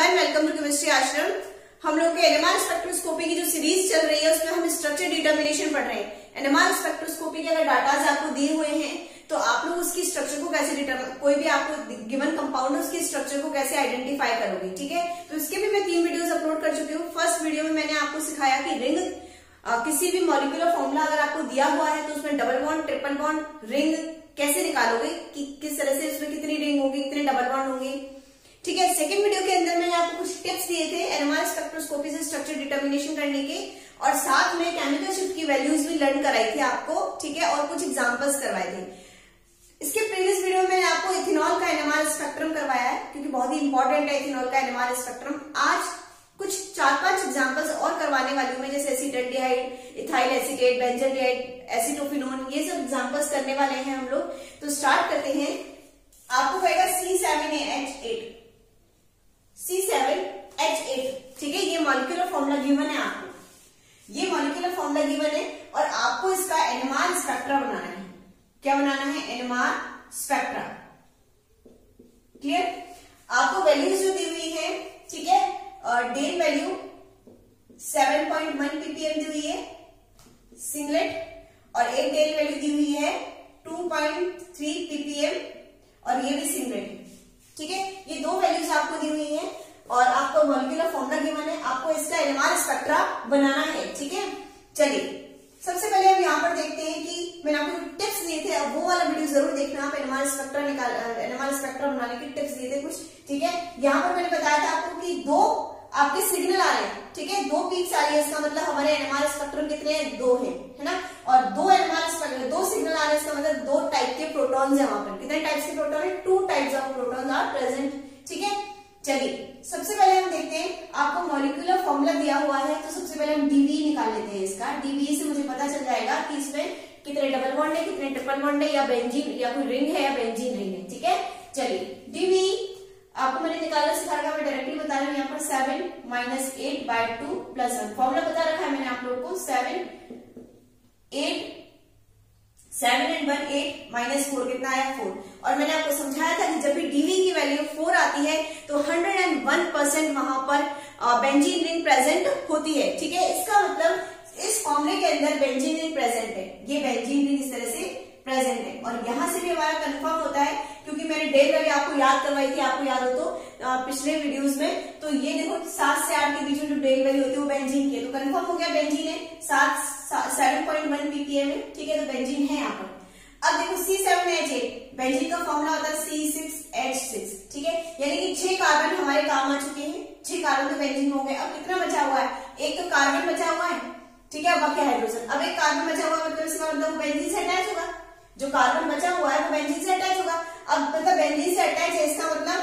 And welcome to chemistry आश्रम। हम लोग के एनएमआर स्पेक्ट्रोस्कोपी की जो सीरीज चल रही है उसमें हम स्ट्रक्चर डिटर्मिनेशन पढ़ रहे हैं। एनएमआर स्पेक्ट्रोस्कोपी के अगर डाटाज आपको दिए हुए हैं तो आप लोग उसकी स्ट्रक्चर को कैसे डिटर्मिन, कोई भी आपको गिवन कंपाउंड है उसकी स्ट्रक्चर को कैसे आइडेंटिफाई करोगे, ठीक है। तो इसके भी मैं 3 वीडियोस अपलोड कर चुकी हूँ। फर्स्ट वीडियो में मैंने आपको सिखाया कि रिंग किसी भी मॉलिक्यूलर फॉर्मूला अगर आपको दिया हुआ है तो उसमें double bond, triple bond, ring कैसे निकालोगे, कि किस तरह से उसमें कितनी रिंग होगी, कितने डबल बॉन्ड होंगे, ठीक है। सेकंड वीडियो के अंदर मैंने आपको कुछ टिप्स दिए थे एनएमआर स्पेक्ट्रोस्कोपी से स्ट्रक्चर डिटर्मिनेशन करने के, और साथ में केमिकल शिफ्ट की वैल्यूज भी लर्न कराई थी आपको, ठीक है, और कुछ एग्जांपल्स करवाए थे। इसके प्रीवियस वीडियो में मैंने आपको इथेनॉल का एनएमआर स्पेक्ट्रम करवाया है क्योंकि बहुत ही इंपॉर्टेंट है इथेनॉल का एनएमआर स्पेक्ट्रम। आज कुछ 4-5 एग्जांपल्स और करवाने वाली हूं मैं, जैसे एसीटल्डिहाइड, इथाइल एसीटेट, बेंजोडिहाइड, एसीटोफिनोन, ये सब एग्जांपल्स करने वाले हैं हम लोग। तो स्टार्ट करते हैं। आपको कहेगा C7H8, C7H8, ठीक है। ये मॉलिक्यूलर फॉर्मूला गिवन है आपको, ये मॉलिक्यूलर फॉर्मूला गिवन है और आपको इसका एनएमआर स्पेक्ट्रा बनाना है। क्या बनाना है? NMR spectra. क्लियर? आपको वैल्यूज जो दी हुई है, ठीक है, डेल वैल्यू 7.1 ppm दी हुई है सिंगलेट, और एक डेल वैल्यू दी हुई है 2.3 ppm और ये भी सिंगलेट, ठीक है। ये 2 वैल्यूज आपको दी हुई है और आपको मॉलिक्यूलर फॉर्मूला गिवन है, आपको इसका एनएमआर स्पेक्ट्रा बनाना है, ठीक है। चलिए सबसे पहले हम यहाँ पर देखते हैं कि मैंने आपको टिप्स दिए थे, अब वो वाला वीडियो जरूर देखना। आप एनएमआर स्पेक्ट्रा बनाने के टिप्स दिए थे कुछ, ठीक है। यहाँ पर मैंने बताया था आपको कि 2 आपके सिग्नल आ रहे हैं, ठीक है, 2 पीक्स आ रही है, इसका मतलब हमारे एनएमआर स्पेक्ट्रम कितने हैं? 2 है ना। और 2 सिग्नल आ रहे हैं, इसका मतलब 2 टाइप के प्रोटॉन्स है वहां पर। कितने टाइप्स के प्रोटॉन है? 2 types of protons are present, ठीक है। चलिए सबसे पहले हम देखते हैं, आपको मॉलिक्यूलर फॉर्मूला दिया हुआ है तो सबसे पहले हम डीवी निकाल लेते हैं इसका। डीवी से मुझे पता चल जाएगा कि इसमें कितने डबल बॉन्ड है, कितने ट्रिपल बॉन्ड है, या बेंजीन या कोई रिंग है या बेंजीन रिंग है, ठीक है। चलिए डीवी आपको मैंने निकालना सिखा रखा, मैं डायरेक्टली बता रही हूँ। यहाँ पर 7 - 8/2 + 1 फॉर्मूला बता रखा है मैंने आप लोगों को। 7 and 1 8 - 4 कितना आया? 4। और मैंने आपको समझाया था कि जब भी डीवी की वैल्यू 4 आती है तो 101% वहां पर बेंजीन रिंग प्रेजेंट होती है, ठीक है। इसका मतलब इस फॉर्मूले के अंदर बेंजीन रिंग प्रेजेंट है, ये बेंजीन रिंग इस तरह से प्रेजेंट है। और यहां से भी हमारा कंफर्म होता है क्योंकि मैंने डेल वैल्यू आपको याद करवाई थी, आपको याद हो तो पिछले वीडियोस में। तो ये देखो 7 से 8 के बीच में जो डेल वैल्यू होती है वो बेंजीन की है, तो कंफर्म हो गया बेंजीन है। 7.1 ppm है, ठीक है, तो बेंजीन है यहाँ पर। अब देखो C7H8, बेंजीन का फॉर्मूला होता है C6H6, ठीक है। यानी कि 6 कार्बन हमारे काम आ चुके हैं, 6 कार्बन तो बेंजीन हो गए। अब कितना बचा हुआ है? एक तो कार्बन बचा हुआ है, ठीक है, बाकी हाइड्रोजन। अब एक कार्बन बचा हुआ है, मतलब इसका मतलब बेंजीन से अटैच होगा। जो कार्बन बचा हुआ है वो बेंजीन से अटैच होगा। अब मतलब बेंजीन से अटैच है, इसका मतलब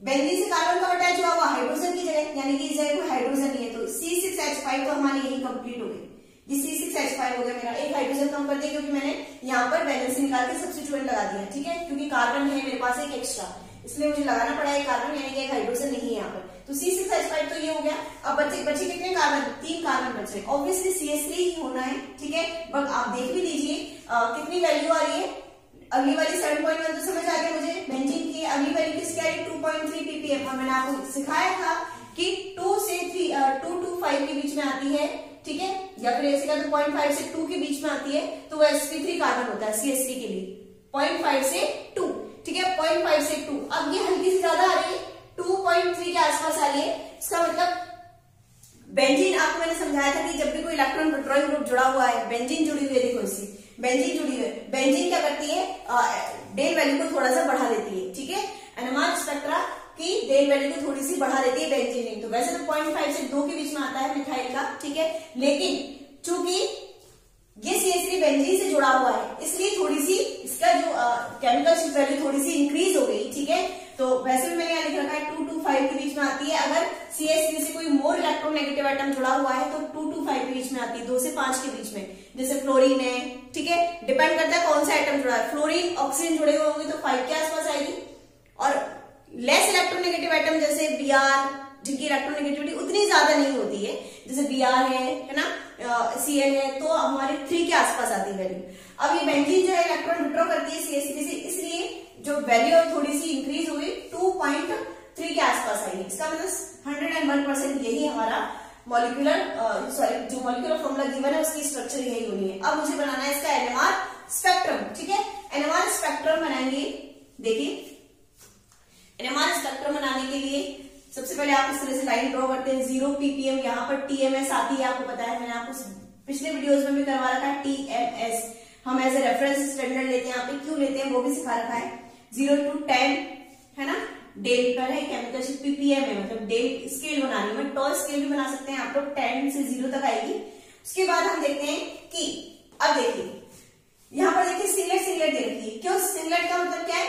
बेंजीन से कार्बन का अटैच हुआ हुआ हाइड्रोजन की जगह, यानी कि इस जगह कोई हाइड्रोजन नहीं है, तो C6H5 तो हमारी यही कंप्लीट हो गई। ये C6H5 हो गया मेरा। एक हाइड्रोजन कम कर दिया क्योंकि मैंने यहाँ पर वैलेंसी निकाल के सब्स्टिट्यूएंट लगा दिया, ठीक है, क्योंकि कार्बन है मेरे पास एक एक्स्ट्रा, इसलिए मुझे लगाना पड़ा एक कार्बन, यानी कि एक हाइड्रोजन नहीं है यहाँ पर। तो C6H5 तो ये हो गया। अब बचे कितने कार्बन? 3 कार्बन बचे। ऑब्वियसली CH3 ही होना है, ठीक है। बट आप देख भी लीजिए कितनी वैल्यू आ रही है। अगली वाली 7.1 तो समझ आ गया मुझे बेंजीन की। अगली वैल्यू किसकी आ रही? 2.3 ppm। और मैंने आपको सिखाया था कि 2 से 2 to 5 के बीच में आती है, ठीक है, या फिर ऐसे का तो 0.5 से 2 के बीच में आती है, तो वो sp3 कार्बन होता है CH3 के लिए। 0.5 से 2, ठीक है, 0.5 से 2। अब ये हल्की सी ज्यादा आ रही है, 2.3 के आसपास आ रही है। इसका मतलब बेंजीन, आपको मैंने समझाया था कि जब भी कोई इलेक्ट्रॉन पेट्रोलियम ग्रुप जुड़ा हुआ है, बेंजीन जुड़ी हुई है, देखो इससे बेंजीन जुड़ी हुई है, बेंजीन क्या करती है? डेल वैल्यू को थोड़ा सा बढ़ा देती है, ठीक है। एनएमआर स्पेक्ट्रा की डेल वैल्यू को थोड़ी सी बढ़ा देती है बेंजीन रिंग। तो वैसे तो 0.5 से 2 के बीच में आता है मिथाइल का, ठीक है, लेकिन चूंकि ये CH3 बेंजीन से जुड़ा हुआ है इसलिए थोड़ी सी इसका जो केमिकल शिफ्ट वैल्यू थोड़ी सी इंक्रीज हो गई, ठीक है। तो वैसे भी मैंने यहाँ लिख रखा है 2 to 5 के बीच में आती है। अगर CH3 से कोई मोर इलेक्ट्रोनेगेटिव आइटम जुड़ा हुआ है तो 2 to 5 के बीच में आती है, 2 से 5 के बीच में। जैसे फ्लोरीन है, ठीक है, डिपेंड करता है कौन सा आइटम जुड़ा है। फ्लोरीन ऑक्सीजन जुड़े हुए होंगे तो 5 के आसपास आएगी, और लेस इलेक्ट्रोनेगेटिव आइटम जैसे Br, जिनकी इलेक्ट्रोनेगेटिविटी उतनी ज्यादा नहीं होती है, जैसे Br है ना, Cl है, तो हमारे 3 के आसपास आती है वैल्यू। अब ये बेंजीन जो है इलेक्ट्रॉन विड्रॉ करती है CH3 से, इसलिए जो वैल्यू थोड़ी सी इंक्रीज हुई 2.3 के आसपास आई है, इसका मतलब 101% यही हमारा मॉलिक्यूलर जो मॉलिक्यूलर फॉर्मूला गिवन है उसकी स्ट्रक्चर यही होनी है। अब मुझे बनाना है इसका एनएमआर स्पेक्ट्रम। ठीक है, एनएमआर स्पेक्ट्रम बनाएंगे। देखिए एनएमआर स्पेक्ट्रम बनाने के लिए सबसे पहले आप इस तरह से लाइन ड्रॉ करते हैं। 0 ppm, यहाँ पर TMS आती है, आपको पता है, मैंने आपको पिछले वीडियोस में भी करवा रखा है। TMS हम एज ए रेफरेंस स्टैंडर्ड लेते हैं, यहाँ पे क्यों लेते हैं वो भी सिखा रखा है। 0 to 10 है ना, डेल पर है, केमिकल शिफ्ट ppm है, मतलब डेल स्केल बनानी है। टॉल स्केल भी बना सकते हैं आप लोग, 10 से 0 तक आएगी। उसके बाद हम देखते हैं कि अब देखिए यहाँ पर देखिए सिंगलेट दे रखी है। क्यों सिंगलेट का मतलब क्या है,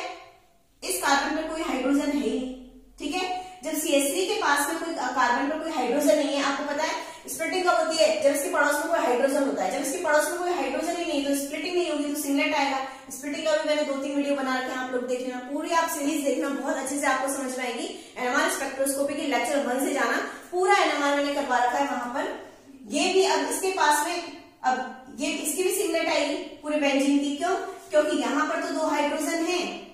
इस कार्बन पर कोई हाइड्रोजन है ही नहीं। ठीक है, जब CH3 के पास में कोई कार्बन पर कोई हाइड्रोजन नहीं है, आपको पता है स्प्लिटिंग कब होती है, जब इसके पड़ोस में कोई हाइड्रोजन होता है। जब इसके पड़ोस में कोई हाइड्रोजन ही नहीं तो स्प्लिटिंग नहीं होगी, तो सिंगलेट आएगा। स्प्लिटिंग का भी मैंने 2-3 वीडियो बना रखे हैं, आप लोग देख लेना, पूरी आप सीरीज देखना, बहुत अच्छे से आपको समझ में आएगी। एनएमआर स्पेक्ट्रोस्कोपी के लेक्चर 1 से जाना, पूरा एनएमआर मैंने करवा रखा है वहां पर। ये भी अब इसके पास में, अब ये इसकी भी सिंगलेट आएगी पूरे बेंजीन की। क्यों, क्योंकि यहाँ पर तो 2 हाइड्रोजन है,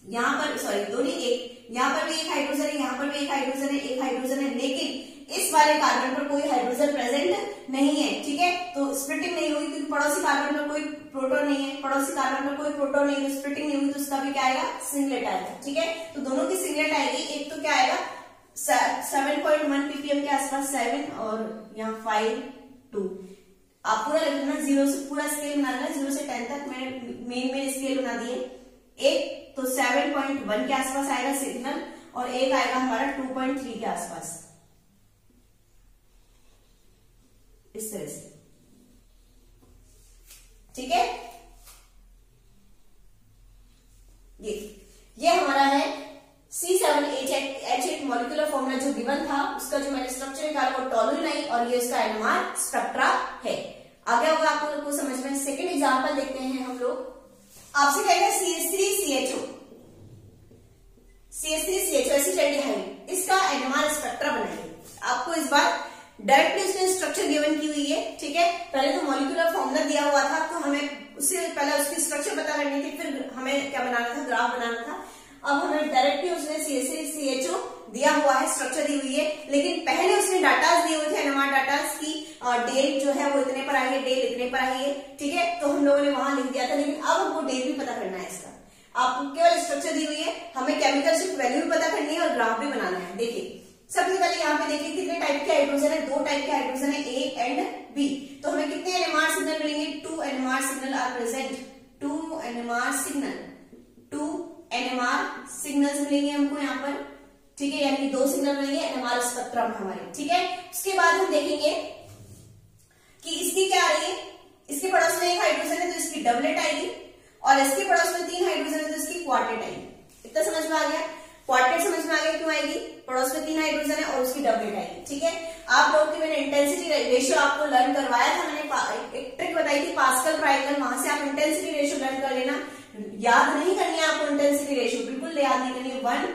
यहाँ पर सॉरी 2 नहीं 1, यहाँ पर भी एक हाइड्रोजन है, यहाँ पर भी एक हाइड्रोजन है, एक हाइड्रोजन है, लेकिन इस वाले कार्बन पर कोई हाइड्रोजन प्रेजेंट नहीं है। ठीक है, तो स्प्लिटिंग नहीं होगी क्योंकि पड़ोसी कार्बन पर कोई प्रोटॉन नहीं है, पड़ोसी कार्बन पर कोई प्रोटॉन नहीं है, तो स्प्लिटिंग नहीं होगी, तो उसका भी क्या आएगा, सिंगलेट आएगा। ठीक है, तो दोनों की सिंगलेट आएगी। एक तो क्या आएगा 7.1 ppm के आसपास 7 और यहाँ 5 2। आप पूरा लिख लेना, 0 से पूरा स्केल बना लेना, 0 से 10 तक मैंने मेन स्केल बना दिए। एक तो 7.1 के आसपास आएगा सिग्नल, और एक आएगा हमारा 2.3 के आसपास, इस तरह से। ठीक है, ये हमारा है C7H8 मॉलिक्यूलर फॉर्मूला जो गिवन था, उसका जो मैंने स्ट्रक्चर निकाला वो टॉलुइनाइन, और ये इसका एनएमआर स्पेक्ट्रा है। आगे होगा आप लोगों को समझ में। सेकेंड एग्जांपल देखते हैं हम लोग। आपसे कहेगा CH3CHO एसिटाइलडिहाइड, इसका एनएमआर स्पेक्ट्रा बनाइए। आपको इस बार डायरेक्टली उसने स्ट्रक्चर गिवन की हुई है। ठीक है, पहले तो मॉलिक्यूलर फॉर्मूला दिया हुआ था, तो हमें उससे पहले उसकी स्ट्रक्चर पता करनी थी, फिर हमें क्या बनाना था, ग्राफ बनाना था। अब हमें डायरेक्टली उसने CH3CHO दिया हुआ है, स्ट्रक्चर दी हुई है, लेकिन पहले उसने डाटास दिए हुए थे, एनएमआर डाटास की डेल जो है वो इतने पर आई है, डेल इतने पर आई है। ठीक है, तो हम लोगों ने वहां लिख दिया था, लेकिन अब हमको डेल भी पता करना है इसका। आपको केवल स्ट्रक्चर दी हुई है, हमें केमिकल शिफ्ट वैल्यू भी पता करनी है और ग्राफ भी बनाना है। देखिए सबसे पहले यहाँ पे देखिए कितने टाइप के हाइड्रोजन है, 2 टाइप के हाइड्रोजन है, A एंड B। तो हमें कितने एनएमआर सिग्नल मिलेंगे, 2 NMR signal are present, 2 NMR signals मिलेंगे हमको यहाँ पर। ठीक है, यानी 2 सिग्नल मिलेंगे एनएमआर स्पेक्ट्रम हमारे। ठीक है, उसके बाद हम देखेंगे कि इसकी क्या आ रही है, इसके पड़ोस में एक हाइड्रोजन है तो इसकी डबलेट आएगी, और इसके पड़ोस में 3 हाइड्रोजन है तो इसकी क्वार्टेट आएगी। इतना समझ में आ गया, क्वार्टेट समझ में आ गया क्यों आएगी, पड़ोस में 3 हाइड्रोजन है और उसकी डबलेट आएगी। ठीक है, आप लोगों की मैंने इंटेंसिटी रेशियो आपको लर्न करवाया था, मैंने एक ट्रिक बताई थी पास्कल ट्रायंगल, वहां से आप इंटेंसिटी रेशियो लर्न कर लेना। याद नहीं करनी है आपको इंटेंसिटी रेशियो, बिल्कुल याद नहीं करनी है। 1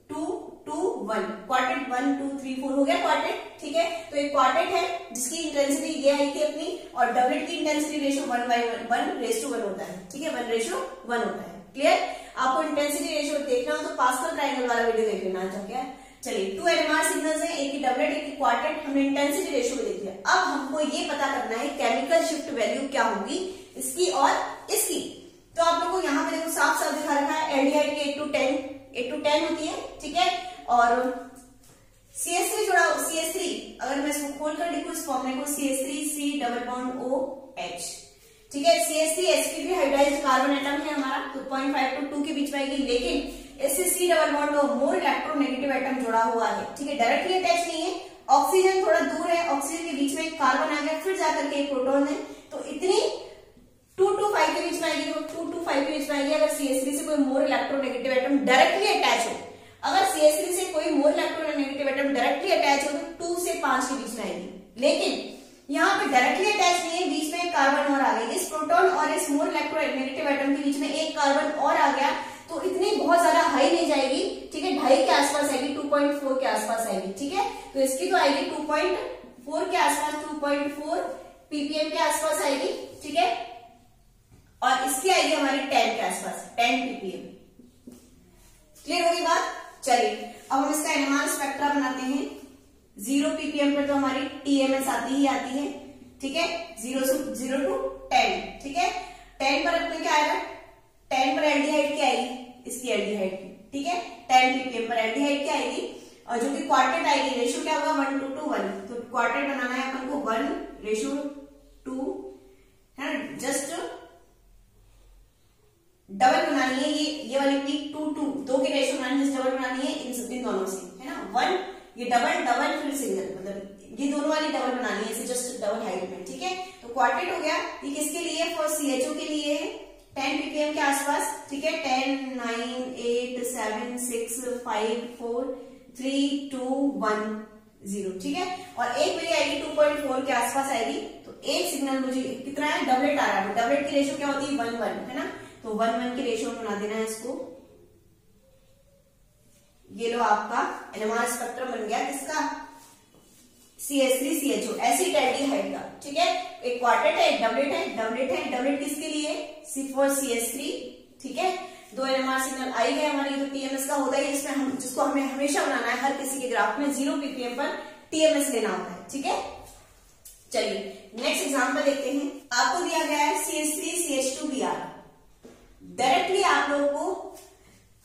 2 2 1 क्वार्टेट, 1 2 3 4 हो गया क्वार्टेट। ठीक है, तो एक क्वार्टेट है जिसकी इंटेंसिटी ये आई थी अपनी, और डबलेट की इंटेंसिटी रेशियो 1:1 होता है। ठीक है, 1:1 होता है। क्लियर, आपको इंटेंसिटी रेशियो देखना हो तो पास्कल ट्रायंगल वाला वीडियो देख लेना। क्या चलिए, 2 एनएमआर सिग्नल्स हैं, एक की डबलेट एक की क्वार्टेट, हमने इंटेंसिटी रेशियो भी देख लिया। अब हमको ये पता करना है केमिकल शिफ्ट वैल्यू क्या होगी इसकी और इसकी। तो आप लोगों को यहाँ पे देखो साफ साफ दिखा रखा है, एल्डिहाइड की 8 to 10 होती है। ठीक है, और CH3 जोड़ा CH3, अगर मैं इसको खोलकर लिखूं इस फॉर्मूले को, CH3C=OH। ठीक है, CH3 sp3 hybridised carbon atom है हमारा, तो 0.5 to 2 के बीच में आएगी, लेकिन इससे C++ मोर इलेक्ट्रोनेगेटिव एटम जुड़ा हुआ है। ठीक है, डायरेक्टली अटैच नहीं है, ऑक्सीजन थोड़ा दूर है, ऑक्सीजन के बीच में एक कार्बन आ गया, फिर जाकर के एक प्रोटॉन है, तो इतनी 2 to 5 के बीच में आएगी, तो 2 to 5 के बीच में आएगी। अगर CH3 से कोई more electronegative atom directly attach हो, अगर CH3 से कोई more electronegative atom directly attach हो तो 2 से 5 के बीच में आएगी, लेकिन यहाँ पे डायरेक्टली अटैच नहीं है, बीच में एक कार्बन और आ गई, इस प्रोटॉन और इस मोर इलेक्ट्रोनेगेटिव एटम के बीच में एक कार्बन और आ गया, तो इतनी बहुत ज्यादा हाई नहीं जाएगी। ठीक है, 2.5 के आसपास आएगी, 2.4 के आसपास आएगी। ठीक है, तो इसकी तो आएगी 2.4 के आसपास, 2.4 ppm के आसपास आएगी। ठीक है, और इसकी आएगी हमारी 10 के आसपास, 10 ppm। क्लियर होगी बात। चलिए अब हम इसका एनएमआर स्पेक्ट्रा बनाते हैं। 0 ppm पर तो हमारी टीएमएस आती ही आती है, ठीक है, 0 to 10, ठीक है। 10 पर अपने क्या आएगा, 10 पर एल्डिहाइड क्या आएगी, इसकी एल्डिहाइड की, ठीक है, 10 ppm पर एल्डिहाइड क्या आएगी, और जो कि क्वार्टेट आएगी, रेशियो क्या होगा 1:1, तो क्वार्टेट बनाना है अपन को 1:2, है ना, जस्ट डबल बनानी है, ये वाली पीक 2:2, 2 की रेशियो बनानी है, डबल बनानी है इन दोनों से, है ना, 1 ये डबल फिर सिंगल, मतलब ये दोनों वाली डबल बनानी है, जस्ट डबल हाइट में, ठीक है। तो क्वार्टेट हो गया, ये किसके लिए, फॉर CHO के लिए है, 10 ppm के आसपास, ठीक है, 10, 9, 8, 7, 6, 5, 4, 3, 2, 1, 0, ठीक है। और एक मेरी आएगी 2.4 के आसपास आएगी, तो एक सिग्नल मुझे कितना है, डबलेट आ रहा है, डबलेट की रेशियो क्या होती है 1:1, है ना, तो 1:1 की रेशियो बना देना है इसको। ये लो आपका एनएमआर स्पेक्ट्रम बन गया किसका, CH3 CHO एसिड एल्डिहाइड का, ठीक है। एक क्वार्टेट है, एक डबलेट है, डबलेट किसके लिए, C4 CH3, ठीक है। 2 एनएमआर सिग्नल आई गए हमारे, तो टीएमएस का होता है इसमें, हम जिसको हमें हमेशा बनाना है हर किसी के ग्राफ में 0 ppm पर टीएमएस लेना होता है, ठीक है। चलिए नेक्स्ट एग्जांपल देखते हैं। आपको दिया गया है CH3 CH2Br, डायरेक्टली आप लोगों को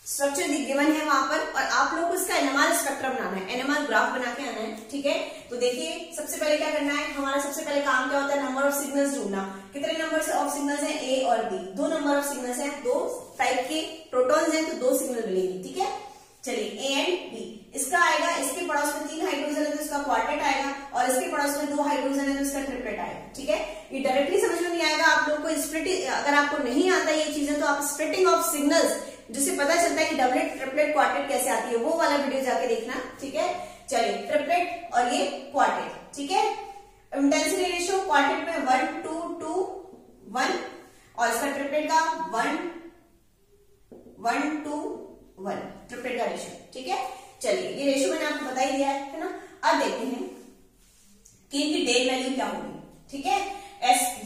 स्ट्रक्चर गिवन है वहां पर, और आप लोगों को इसका एनएमआर स्पेक्ट्रम बनाना है, एनएमआर ग्राफ बना के आना है, ठीक है। तो देखिए सबसे पहले क्या करना है, हमारा सबसे पहले काम क्या होता है, नंबर ऑफ सिग्नल्स ढूंढना। कितने नंबर ऑफ सिग्नल्स हैं, A और B, 2 नंबर ऑफ सिग्नल्स हैं, 2 टाइप के प्रोटॉन्स हैं, तो 2 सिग्नल मिलेंगे, ठीक है। चलिए A एंड B, इसका आएगा, इसके पड़ोस में 3 हाइड्रोजन है तो इसका क्वार्टेट आएगा, और इसके पड़ोस में 2 हाइड्रोजन है तो इसका ट्रिपलेट आएगा, ठीक है। ये डायरेक्टली समझ में नहीं आएगा आप लोगों को, स्प्लिटिंग अगर आपको नहीं आता ये चीजें, तो आप स्प्लिटिंग ऑफ सिग्नल्स जिससे पता चलता है कि डबलेट ट्रिपलेट क्वार्टेट कैसे आती है, वो वाला वीडियो जाके देखना, ठीक है। चलिए ट्रिपलेट और ये क्वार्टेट, ठीक है। इंटेंसिटी रेशियो क्वार्टेट में 1:2:1 और इसका ट्रिपलेट का 1:1 ट्रिपलेट का रेशियो, ठीक है। चलिए ये रेशियो मैंने आपको बता ही दिया है ना। अब देखते हैं कि इनकी डेल वैल्यू क्या होगी, ठीक है।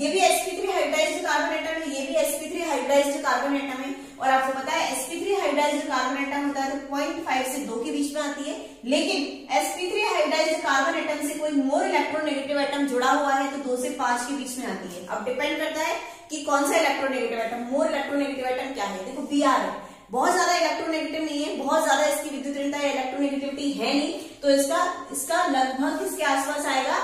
ये भी sp3 हाइब्रिडाइज्ड कार्बन एटम है, ये भी sp3 हाइब्रिडाइज्ड कार्बन एटम है, और आपको पता है sp3 हाइब्रिडाइज्ड कार्बन एटम होता है तो 0.5 से 2 के बीच में आती है, लेकिन sp3 हाइब्रिडाइज्ड कार्बन एटम से कोई मोर इलेक्ट्रोनेगेटिव एटम जुड़ा हुआ है तो 2 से 5 के बीच में आती है। अब डिपेंड करता है कि कौन सा electronegative atom, more electronegative atom क्या है। देखो Br है, बहुत ज्यादा इलेक्ट्रोनेगेटिव नहीं है, बहुत ज्यादा इसकी विद्युत ऋणता या इलेक्ट्रोनेगेटिविटी है नहीं, तो इसका लगभग किसके आसपास आएगा,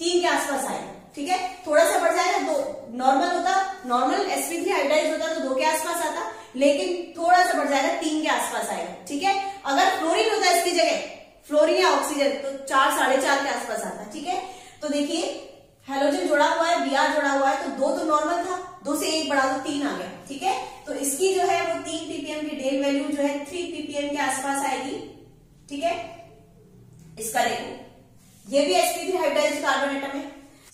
3 के आसपास आएगा, ठीक है। थोड़ा सा बढ़ जाएगा, 2 नॉर्मल होता, नॉर्मल sp3 हाइब्रिडाइज्ड होता तो 2 के आसपास आता, लेकिन थोड़ा सा बढ़ जाएगा, 3 के आसपास आएगा, ठीक है। अगर फ्लोरीन होता है इसकी जगह, फ्लोरीन या ऑक्सीजन, तो 4 साढ़े 4 के आसपास आता, ठीक है। तो देखिए हेलोजन जुड़ा हुआ है, Br जुड़ा हुआ है, तो 2 तो नॉर्मल था, 2 से 1 बढ़ा दो 3 आ गया, ठीक है। तो इसकी जो है वो 3 ppm की डेल वैल्यू जो है 3 ppm के आसपास आएगी, ठीक है। इसका देखो ये भी sp3 हाइब्रिडाइज्ड कार्बन एटम है,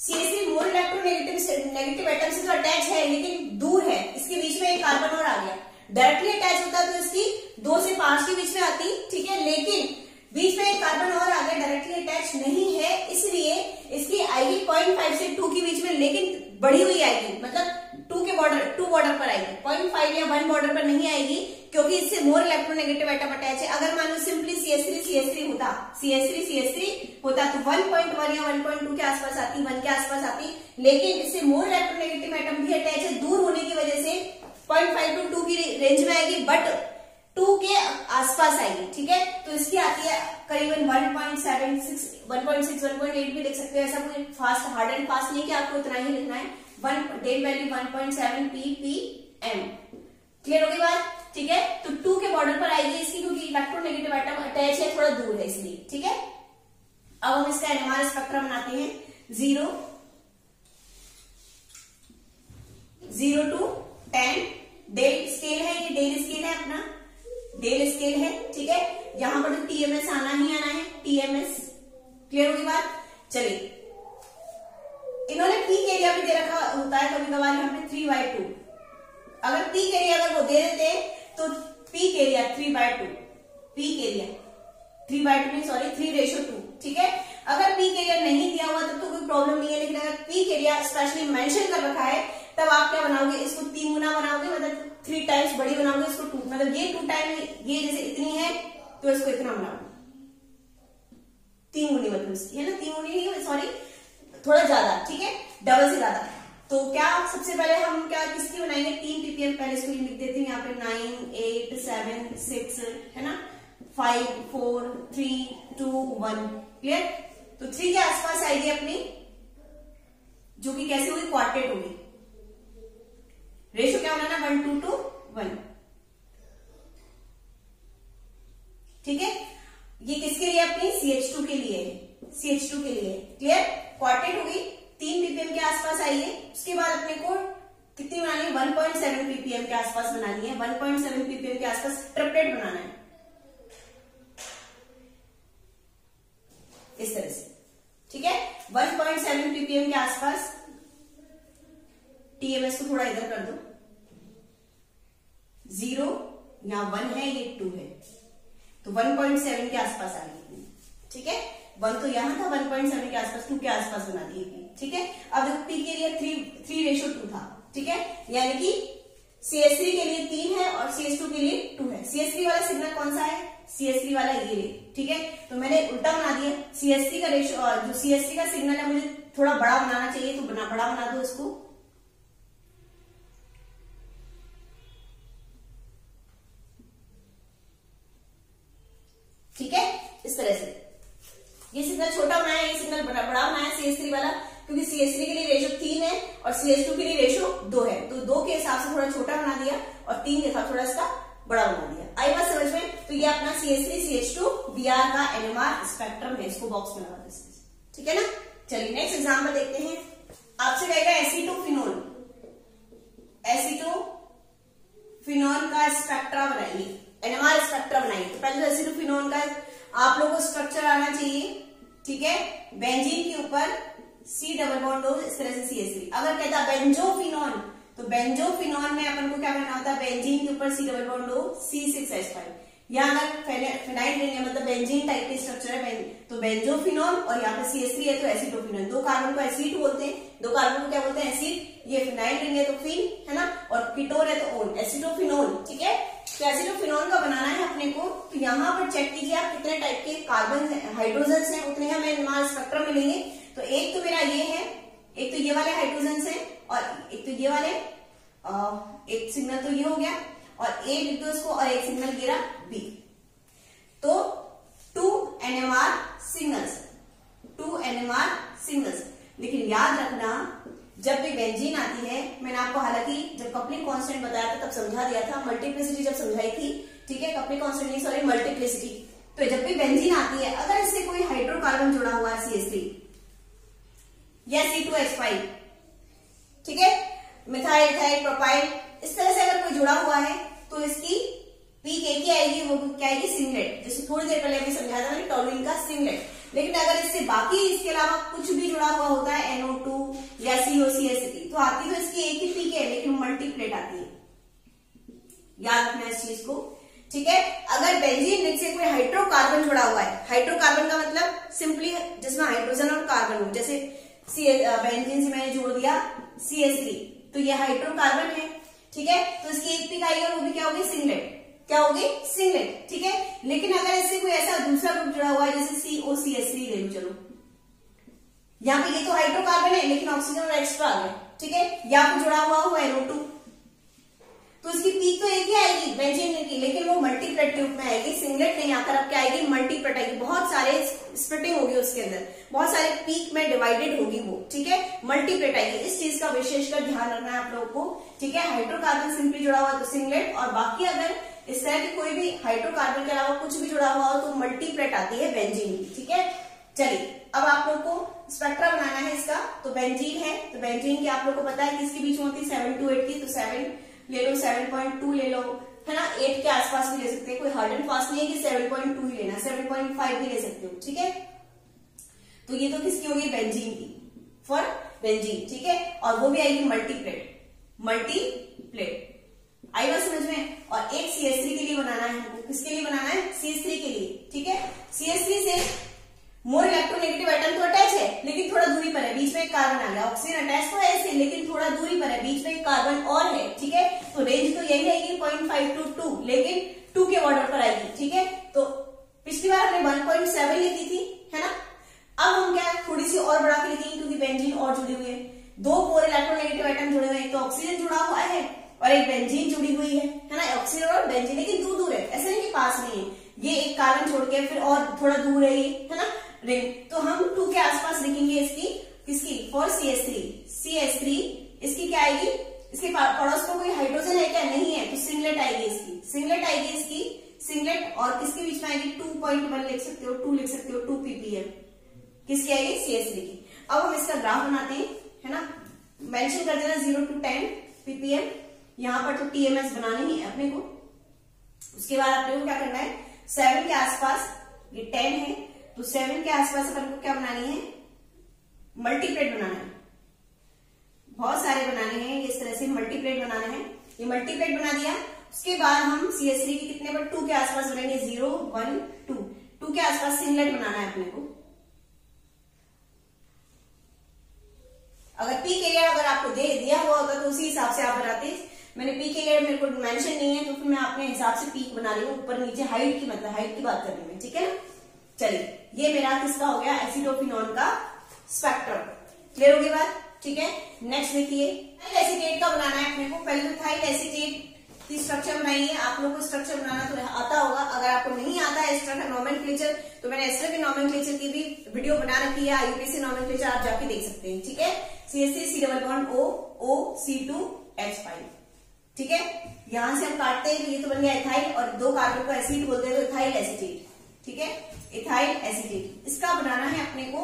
CH3 मोर इलेक्ट्रोनेगेटिव एटम से तो अटैच है लेकिन दूर है, इसके बीच में एक कार्बन और आ गया, डायरेक्टली अटैच होता तो इसकी 2 से 5 के बीच में आती, ठीक है, लेकिन बीच में एक कार्बन और आ गया, डायरेक्टली अटैच नहीं है, इसलिए इसकी आएगी 0.5 से 2 के बीच में, लेकिन बढ़ी हुई आएगी, मतलब 2 बॉर्डर पर आएगी, 0.5 या 1 बॉर्डर पर नहीं आएगी, क्योंकि इससे मोर इलेक्ट्रोनेगेटिव एटम अटैच है। अगर मान लो सिंपली CH3 होता तो 1.1 या 1.2 के आसपास आती, 1 के आसपास आती, लेकिन इससे मोर इलेक्ट्रोनेगेटिव एटम भी अटैच है, दूर होने की वजह से 0.5 to 2 की रेंज में आएगी, बट 2 के आसपास आएगी, ठीक है। तो इसकी आती है करीबन 1.76, 1.8 भी लिख सकते हो, ऐसा कोई फास्ट हार्ड एंड फास्ट नहीं कि आपको इतना ही लिखना है। डेल वैल्यू 1.7 ppm, क्लियर होगी बात, ठीक है। तो 2 के बॉर्डर पर आएगी इसकी, क्योंकि इलेक्ट्रोनेगेटिव एटम अटैच है, थोड़ा दूर है इसलिए, ठीक है। अब हम इसका एनएमआर स्पेक्ट्रम बनाते हैं, 0 to 10 डेल स्केल है, ये डेल स्केल है अपना, डेल स्केल है, ठीक है। यहां पर तो टीएमएस आना ही आना है, टीएमएस, क्लियर होगी बात। चलिए इन्होंने पीक एरिया भी दे रखा होता है कभी कभार यहाँ पे 3/2, अगर पीक एरिया अगर वो दे देते तो पीक एरिया 3/2, पीक एरिया 3/2 नहीं, सॉरी 3:2, ठीक है। अगर पीक एरिया नहीं दिया हुआ तब तो कोई प्रॉब्लम नहीं है, लेकिन अगर पीक एरिया स्पेशली मेंशन कर रखा है तब आप क्या बनाओगे, इसको 3 गुना बनाओगे, मतलब 3 टाइम्स बड़ी बनाओगे, इसको 2, मतलब ये 2 टाइम, ये जैसे इतनी है तो इसको इतना बनाओ, 3 गुनी मतलब इसकी, है ना, 3 गुनी नहीं, सॉरी थोड़ा ज्यादा, ठीक है, डबल से ज्यादा। तो क्या सबसे पहले हम क्या किसकी बनाएंगे, 3 ppm, पहले इसको लिख देती हूँ यहाँ पे 9 8 7 6, है ना, 5 4 3 2 1, क्लियर। तो 3 के आसपास आएगी अपनी, जो कि कैसे होगी, क्वार्टेट होगी। रेशो क्या बनाना, 1:2 to 1, ठीक है। ये किसके लिए, अपनी CH2 के लिए, CH2 के लिए, क्लियर। क्वार्टेट होगी, 3 ppm के आसपास आई है। उसके बाद अपने को कितनी बनानी है, 1.7 ppm के आसपास बनानी है, 1.7 ppm के आसपास ट्रिपलेट बनाना है, इस तरह से, ठीक है। 1.7 ppm के आसपास, TMS को थोड़ा इधर कर दो, 0 यहाँ 1 है, ये 2 है, तो 1.7 के आसपास आ गई, ठीक है। 1 तो यहां था, 1.7 के आसपास, 2 के आसपास बना दी, ठीक है। अब देखो P के लिए 3:2 था, ठीक है, यानी कि CH3 के लिए 3 है और CH2 के लिए 2 है। CH3 वाला सिग्नल कौन सा है, CH3 वाला ये, ठीक है। तो मैंने उल्टा बना दिया, CH3 का रेशो, जो CH3 का सिग्नल है मुझे थोड़ा बड़ा बनाना चाहिए, तो बड़ा बना दो इसको, ठीक है, इस तरह से। ये सिग्नल छोटा बनाया, ये सिग्नल बड़ा बनाया CH3 वाला, क्योंकि CH3 के लिए रेशो 3 है और CH2 के लिए रेशो 2 है, तो 2 के हिसाब से थोड़ा छोटा बना दिया और 3 के हिसाब थोड़ा इसका बड़ा बना दिया। आई बात समझ में। तो ये अपना CH3 CH2 Br का NMR स्पेक्ट्रम है, इसको बॉक्स में लगा दो, ठीक है ना। चलिए नेक्स्ट एग्जाम्पल देखते हैं। आपसे कहेगा एसीटोफिनोल, एसीटोफिनोल का स्पेक्ट्रा बनाइए, NMR स्पेक्ट्रा बनाइए। तो पहले तो एसीटोफिनोल का आप लोगों को स्ट्रक्चर आना चाहिए, ठीक है। बेंजीन के ऊपर C डबल बॉन्ड हो, इस तरह से CH3। अगर कहता बेंजोफिनोल, तो बेंजोफिनोल में अपन को क्या करना होता है, बेंजीन के ऊपर C डबल बॉन्ड हो, C6H5। यहाँ अगर फिनाइल रिंग है, मतलब बेंजीन टाइप की स्ट्रक्चर है, तो बेंजोफिनोल और यहाँ पे CH3 है, तो एसीटोफिनोल। 2 कार्बन को एसिड बोलते हैं, 2 कार्बन को क्या बोलते हैं, एसिड। ये फिनाइल रिंग है तो फिन, है ना, और कीटोन है तो ओन, एसीटोफिनोल, ठीक है। तो एसीटोफिनोल का बनाना है अपने को, तो यहाँ पर चेक कीजिए आप कितने टाइप के कार्बन हाइड्रोजन है, उतने हमें NMR स्पेक्ट्रम मिलेंगे। तो एक तो मेरा ये है, एक तो ये वाले हाइड्रोजन है, और एक तो ये वाले, एक सिग्नल तो ये हो गया, और एक लिख दो इसको, और एक सिग्नल गिरा B। तो 2 NMR सिग्नल्स, 2 NMR सिग्नल्स। लेकिन याद रखना, जब भी बेंजीन आती है, मैंने आपको हालांकि जब कपलिंग कांस्टेंट बताया था तब समझा दिया था, मल्टीप्लिसिटी जब समझाई थी, ठीक है, कपलिंग कांस्टेंट नहीं, सॉरी, मल्टीप्लिसिटी। तो जब भी बेंजीन आती है, अगर इससे कोई हाइड्रोकार्बन जुड़ा हुआ है, CH3 या C2H5, ठीक है, मिथाइल, इथाइल, प्रोपाइल, इस तरह से अगर कोई जुड़ा हुआ है, तो इसकी पीक एक ही आएगी, वो क्या आएगी, सिंगलेट। जैसे थोड़ी देर पहले अभी समझाया था मैंने, टॉलुइन का सिंगलेट। लेकिन अगर इससे बाकी इसके अलावा कुछ भी जुड़ा हुआ होता है, NO2 या COCH3, तो आती तो इसकी एक ही पीक है, लेकिन मल्टीप्लेट आती है, याद रखना इस चीज को, ठीक है। अगर बेंजीन रिंग से कोई हाइड्रोकार्बन जुड़ा हुआ है, हाइड्रोकार्बन का मतलब सिंपली जिसमें हाइड्रोजन और कार्बन हो, जैसे बेंजीन से मैंने जोड़ दिया CH3, तो ये हाइड्रोकार्बन है, ठीक है। तो इसकी एक पीक आएगी और वो भी क्या होगी, सिंगलेट, क्या होगी, सिंगलेट, ठीक है। लेकिन अगर इससे कोई ऐसा दूसरा ग्रुप जुड़ा हुआ है, जैसे COCH3 ले लो, चलो, यहाँ पे ये तो हाइड्रोकार्बन है, लेकिन ऑक्सीजन और एक्स्ट्रा आ गया, ठीक है, या फिर जुड़ा हुआ हो NO2, तो इसकी पीक तो एक ही आएगी बेंजीन की, लेकिन वो मल्टीप्लेट के रूप में आएगी, सिंगलेट नहीं आकर अब क्या आएगी, मल्टीप्लेट आएगी। बहुत सारे स्प्लिटिंग होगी उसके अंदर, बहुत सारे पीक में डिवाइडेड होगी वो, ठीक है, मल्टीप्लेट आएगी। इस चीज का विशेषकर ध्यान रखना है आप लोगों को, ठीक है। हाइड्रोकार्बन सिंपली जुड़ा हुआ तो सिंगलेट, और बाकी अगर इस तरह की कोई भी हाइड्रोकार्बन के अलावा कुछ भी जुड़ा हुआ हो तो मल्टीप्लेट आती है बेंजीन की, ठीक है। चलिए अब आप लोग को स्पेक्ट्रा बनाना है इसका। तो बेंजीन है, तो बेंजीन की आप लोग को पता है किसके बीच में होती है, 7 to 8 की, तो 7 ले लो, 7.2 ले लो, है ना, 8 के आसपास भी ले सकते हैं, कोई हार्ड एंड फास्ट नहीं है कि 7.2 ही लेना, 7.5 भी ले सकते हो, ठीक है। तो ये तो किसकी होगी, बेंजीन की, फॉर बेंजीन, ठीक है, और वो भी आएगी मल्टीप्लेट, मल्टीप्लेट, आई बात समझ में। और एक CH3 के लिए बनाना है हमको, किसके लिए बनाना है, CH3 के लिए, ठीक है। CH3 से मोर इलेक्ट्रोनेगेटिव एटम तो अटैच है, लेकिन थोड़ा दूरी पर है, बीच में एक कार्बन आ गया, ऑक्सीजन अटैच तो है इससे, लेकिन थोड़ा दूरी पर है, बीच में एक कार्बन और है, ठीक है। तो रेंज तो यही रहेगी 0.5 to 2, लेकिन 2 के बॉर्डर पर आएगी, ठीक है। तो मैंने 1.7 लिखी थी, है ना। अब हम क्या थोड़ी सी और बढ़ा के लिखेंगे क्योंकि बेंजीन और जुड़ी हुई है, दो 4 इलेक्ट्रोनेगेटिव एटम जुड़े हुए हैं, एक तो ऑक्सीजन जुड़ा हुआ है और एक बेंजीन जुड़ी हुई है ना। ऑक्सीजन और बेंजीन लेकिन दूर दूर है, ऐसे नहीं कि पास नहीं है, ये एक कार्बन छोड़ के फिर और थोड़ा दूर है ये, है ना रिंग। तो हम 2 के आसपास लिखेंगे इसकी, किसकी, फॉर CH3 इसकी क्या आएगी, इसके पड़ोस में कोई हाइड्रोजन है क्या, नहीं है, तो सिंगलेट आएगी इसकी, सिंगलेट और किसके बीच में आएगी 2.1 लिख सकते हो, 2 लिख सकते हो, 2 ppm किसकी आएगी, CH3 की। अब हम इसका ग्राफ बनाते हैं, है ना, मेंशन कर देना 0 to 10 ppm, यहाँ पर तो TMS बनानी ही है अपने को। उसके बाद अपने को क्या करना है, 7 के आसपास, ये 10 है तो 7 के आसपास अपन को क्या बनानी है, मल्टीप्लेट बनाना है, बहुत सारे बनाने हैं, इस तरह से मल्टीप्लेट बनाना है। ये मल्टीप्लेट बना दिया, उसके बाद हम CH3 के कितने पर 2 के आसपास बनाएंगे, 0 1 2 के आसपास सिंगलेट बनाना है अपने को। अगर पी के लिए अगर आपको दिया हुआ होता तो उसी हिसाब से आप बनाते, मैंने पी के लिए मेरे को मेंशन नहीं है तो फिर मैं अपने हिसाब से पीक बना रही हूँ, ऊपर नीचे हाइट की, मतलब हाइट की बात कर रही हूँ, ठीक है ना। चलिए ये मेरा किसका हो गया, एसिडोफिनॉन का स्पेक्ट्रम, क्लियर होगी बात, ठीक है। नेक्स्ट देखिए, इथाइल एसीटेट का बनाना है अपने को। पहले तो इथाइल एसीटेट की स्ट्रक्चर बनाई है, आप लोगों को स्ट्रक्चर बनाना तो आता होगा, अगर आपको नहीं आता है एस्टर का नोमेनक्लेचर तो मैंने एस्टर के नोमेनक्लेचर की भी वीडियो बना रखी है, IUPAC नोमेनक्लेचर आप जाके देख सकते हैं, ठीक है। CH3 C double bond O O C2H5, ठीक है। यहां से हम काटते हैं तो ये तो बन गया इथाइल और 2 कार्बन को एसिड बोलते हैं तो इथाइल एसीटेट, ठीक है, इथाइल एसीटेट। इसका बनाना है अपने को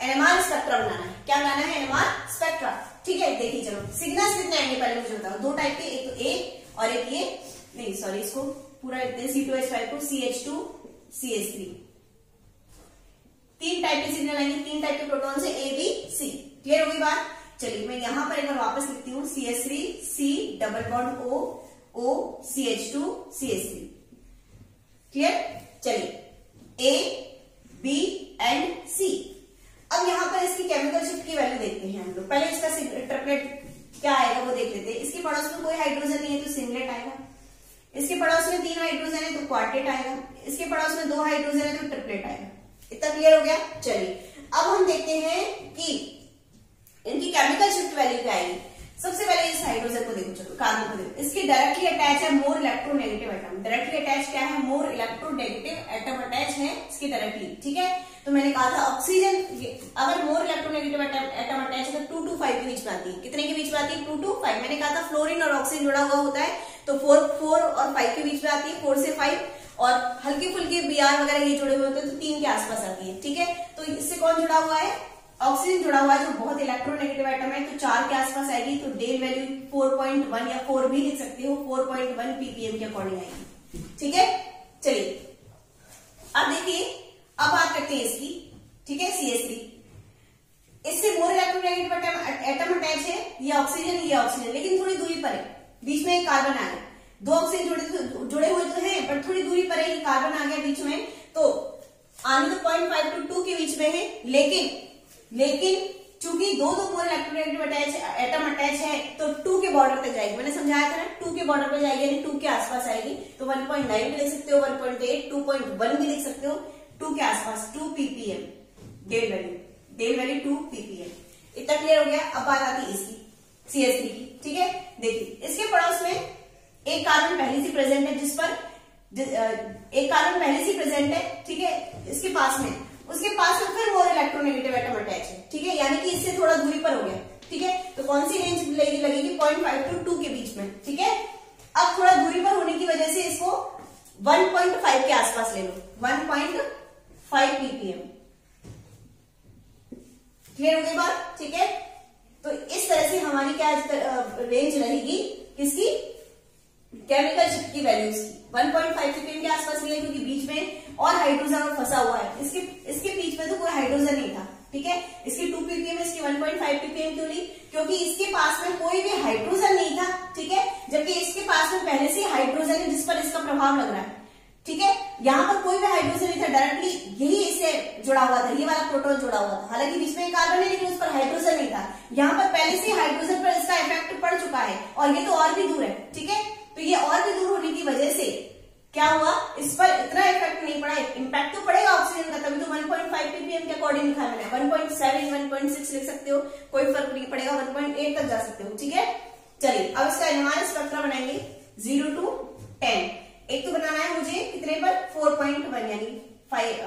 NMR स्पेक्ट्रा बनाना है, क्या बनाना है, NMR स्पेक्ट्रा, ठीक है। देखिए चलो सिग्नल्स कितने आएंगे पहले मुझे बताओ, 2 टाइप के, एक तो A और एक ये नहीं, सॉरी इसको पूरा लिखते हैं, C2H5 को CH2 CH3, 3 टाइप के सिग्नल आएंगे, 3 टाइप के प्रोटॉन से A B C, क्लियर होगी बात। चलिए मैं यहां पर एक बार वापस लिखती हूँ, CH3 C double bond O O CH2 CH3, clear. चलिए A B एंड C। अब यहाँ पर इसकी केमिकल शिफ्ट की वैल्यू देखते हैं हम लोग, पहले इसका ट्रिपलेट क्या आएगा वो देख लेते हैं। इसके पड़ोस में कोई हाइड्रोजन नहीं है तो सिंगलेट आएगा, इसके पड़ोस में 3 हाइड्रोजन है तो क्वार्टेट आएगा, इसके पड़ोस में 2 हाइड्रोजन है तो ट्रिपलेट आएगा। इतना क्लियर हो गया। चलिए अब हम देखते हैं कि इनकी केमिकल शिफ्ट वैल्यू क्या आएगी। सबसे पहले इस हाइड्रोजन को देखो, चलो कार्बन को देखो, इसके डायरेक्टली अटैच है more electronegative atom, directly attach क्या है, मोर इलेक्ट्रोनेगेटिव एटम अटैच है इसकी डायरेक्टली, ठीक है। तो मैंने कहा था ऑक्सीजन अगर मोर इलेक्ट्रोनेगेटिव एटम अटैच है तो 2 to 5 के बीच में आती है, कितने के बीच में आती है, 2 to 5। मैंने कहा था फ्लोरीन और ऑक्सीजन जुड़ा हुआ होता है तो 4 और 5 के बीच में आती है, 4 से 5, और हल्की फुल्की Br वगैरह ये जुड़े हुए होते हैं तो 3 के आसपास आती है, ठीक है। तो इससे कौन जुड़ा हुआ है, ऑक्सीजन जुड़ा हुआ है जो बहुत इलेक्ट्रोनेगेटिव एटम है तो 4 के आसपास आएगी, तो डेल वैल्यू 4.1 या 4 भी लिख सकते हो, 4.1 ppm के अकॉर्डिंग आएगी, ठीक है। चलिए अब देखिए, अब बात करते हैं इसकी, ठीक है। CH3 इससे मोर इलेक्ट्रोनेगेटिव एटम अटैच है, ये ऑक्सीजन लेकिन थोड़ी दूरी पर है, बीच में एक कार्बन आ गया, 2 ऑक्सीजन जुड़े हुए तो हैं पर थोड़ी दूरी पर है, ये कार्बन आ गया बीच में, तो आने तो 0.5 to 2 के बीच में है, लेकिन चूंकि 2 मोर इलेक्ट्रोनेगेटिव एटम अटैच है तो 2 के बॉर्डर तक जाएगी, मैंने समझाया था ना, 2 के बॉर्डर पर जाएगी यानी 2 के आसपास आएगी, तो 1.9 भी लिख सकते हो, 1.8 2.1 भी लिख सकते हो, 2 के आसपास 2 ppm डेल वैल्यू 2 ppm। इतना क्लियर हो गया। अब बात आती है इसकी CH3 की, ठीक है। देखिए इसके पड़ोस में एक कार्बन पहले से प्रेजेंट है, जिस पर एक कार्बन पहले से प्रेजेंट है, ठीक है। इसके पास में उसके पास में फिर मोर इलेक्ट्रोनेगेटिव एटम अटैच है, ठीक है, यानी कि इससे थोड़ा दूरी पर हो गया, ठीक है। तो कौन सी रेंज लगेगी, 0.5 to 2 के बीच में, ठीक है। अब थोड़ा दूरी पर होने की वजह से इसको 1.5 के आसपास ले लो, 1.5 ppm, क्लियर हो गई बात, ठीक है। तो इस तरह से हमारी क्या रेंज रहेगी इसकी केमिकल शिफ्ट की वैल्यूज की, 1.5 ppm के आसपास मिले, क्योंकि बीच में और हाइड्रोजन फंसा हुआ है, इसके बीच में तो कोई हाइड्रोजन नहीं था, ठीक है। इसकी 2 ppm इसकी 1.5 ppm क्यों ली, क्योंकि इसके पास में कोई भी हाइड्रोजन नहीं था, ठीक है, जबकि इसके पास में पहले से हाइड्रोजन है जिस पर इसका प्रभाव लग रहा है, ठीक है। यहाँ पर कोई भी हाइड्रोजन नहीं था, डायरेक्टली यही इससे जुड़ा हुआ था, ये वाला प्रोटॉन जुड़ा हुआ था, हालांकि बीच में कार्बन है लेकिन उस पर हाइड्रोजन नहीं था, यहाँ पर पहले से हाइड्रोजन पर इसका इफेक्ट पड़ चुका है और ये तो और भी दूर है, ठीक है। तो ये और भी दूर होने की वजह से क्या हुआ, इस पर इतना इफेक्ट नहीं पड़ा, इम्पैक्ट तो पड़ेगा ऑक्सीजन का, तभी तो 1.5 ppm के अकॉर्डिंग लिखा है मैंने। 1.7 1.6 लिख सकते हो, कोई फर्क नहीं पड़ेगा, 1.8 तक जा सकते हो, ठीक है। चलिए अब इसका NMR स्पेक्ट्रा बनाएंगे 0 to 10। एक तो बनाना है मुझे कितने पर, 4.1 यानी 5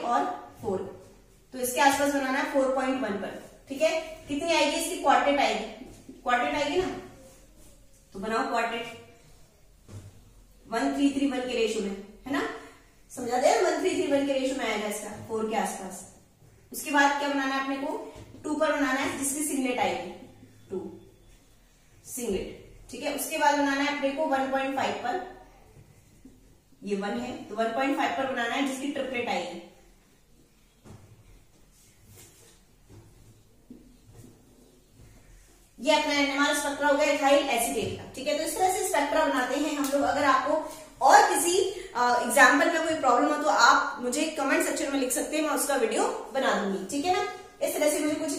और 4, तो इसके आसपास बनाना है 4.1 पर, ठीक है। कितनी आएगी इसकी, क्वार्टेट आएगी ना, तो बनाओ क्वार्टेट 1331 के रेशो में, है ना, समझा दे, 1331 के रेशो में आएगा इसका 4 के आसपास। उसके बाद क्या बनाना है अपने को, 2 पर बनाना है, जिसकी सिंगलेट आएगी 2 सिंगलेट, ठीक है। उसके बाद बनाना है अपने को 1.5 पर, ये 1 है तो 1.5 पर बनाना है, जिसकी ट्रिपलेट आएगी। ये अपना NMR स्पेक्ट्रा हो गया इथाइल एसीटेट का, ठीक है। तो इस तरह से स्पेक्ट्रा बनाते हैं हम लोग। अगर आपको और किसी एग्जाम्पल में कोई प्रॉब्लम हो तो आप मुझे कमेंट सेक्शन में लिख सकते हैं, मैं उसका वीडियो बना दूंगी, ठीक है ना। इस तरह से मुझे कुछ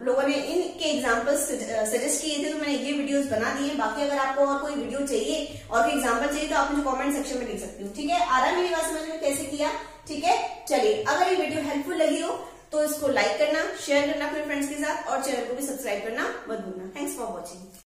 लोगों ने इनके एग्जाम्पल्स सजेस्ट किए थे, तो मैंने ये वीडियोस बना दिए। बाकी अगर आपको और कोई वीडियो चाहिए और कोई एग्जाम्पल चाहिए तो आप मुझे कमेंट सेक्शन में लिख सकते हो, ठीक है। आ रहा है मेरी बात समझ में कैसे किया, ठीक है। चलिए, अगर ये वीडियो हेल्पफुल लगी हो तो इसको लाइक करना, शेयर करना अपने फ्रेंड्स के साथ, और चैनल को भी सब्सक्राइब करना मत भूलना। Thanks for watching.